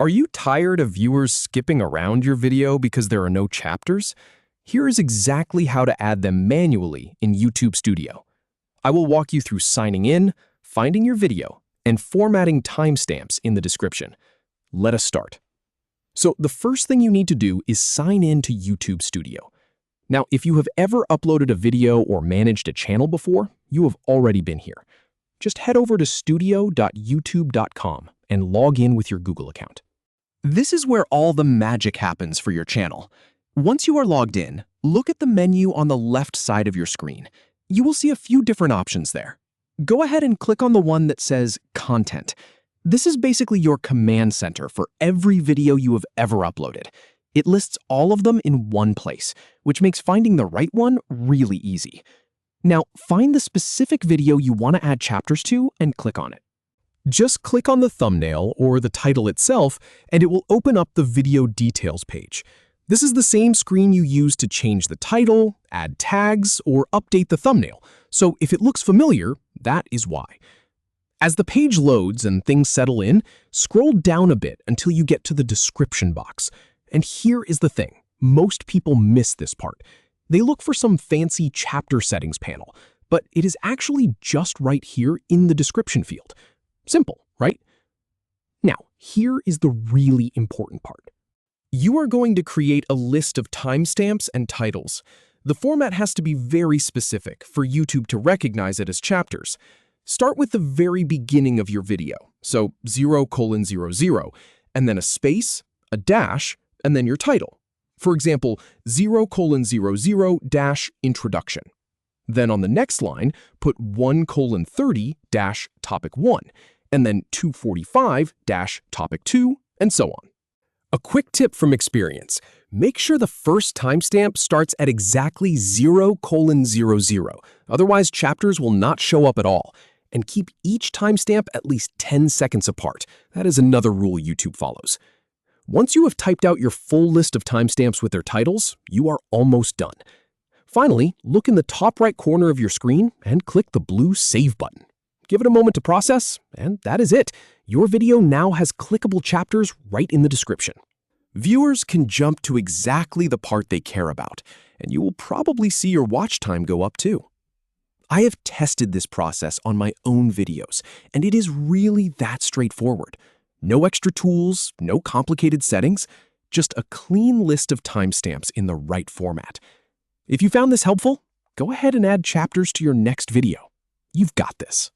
Are you tired of viewers skipping around your video because there are no chapters? Here is exactly how to add them manually in YouTube Studio. I will walk you through signing in, finding your video, and formatting timestamps in the description. Let us start. So the first thing you need to do is sign in to YouTube Studio. Now, if you have ever uploaded a video or managed a channel before, you have already been here. Just head over to studio.youtube.com and log in with your Google account. This is where all the magic happens for your channel. Once you are logged in, look at the menu on the left side of your screen. You will see a few different options there. Go ahead and click on the one that says Content. This is basically your command center for every video you have ever uploaded. It lists all of them in one place, which makes finding the right one really easy. Now, find the specific video you want to add chapters to and click on it. Just click on the thumbnail or the title itself, and it will open up the video details page. This is the same screen you use to change the title, add tags, or update the thumbnail. So if it looks familiar, that is why. As the page loads and things settle in, scroll down a bit until you get to the description box. And here is the thing. Most people miss this part. They look for some fancy chapter settings panel, but it is actually just right here in the description field. Simple, right? Now, here is the really important part. You are going to create a list of timestamps and titles. The format has to be very specific for YouTube to recognize it as chapters. Start with the very beginning of your video, so 0:00, and then a space, a dash, and then your title. For example, 0:00-introduction. Then on the next line, put 1:30-topic 1, and then 2:45-topic 2, and so on. A quick tip from experience, make sure the first timestamp starts at exactly 0:00, otherwise chapters will not show up at all, and keep each timestamp at least 10 seconds apart. That is another rule YouTube follows. Once you have typed out your full list of timestamps with their titles, you are almost done. Finally, look in the top right corner of your screen and click the blue Save button. Give it a moment to process, and that is it. Your video now has clickable chapters right in the description. Viewers can jump to exactly the part they care about, and you will probably see your watch time go up too. I have tested this process on my own videos, and it is really that straightforward. No extra tools, no complicated settings, just a clean list of timestamps in the right format. If you found this helpful, go ahead and add chapters to your next video. You've got this.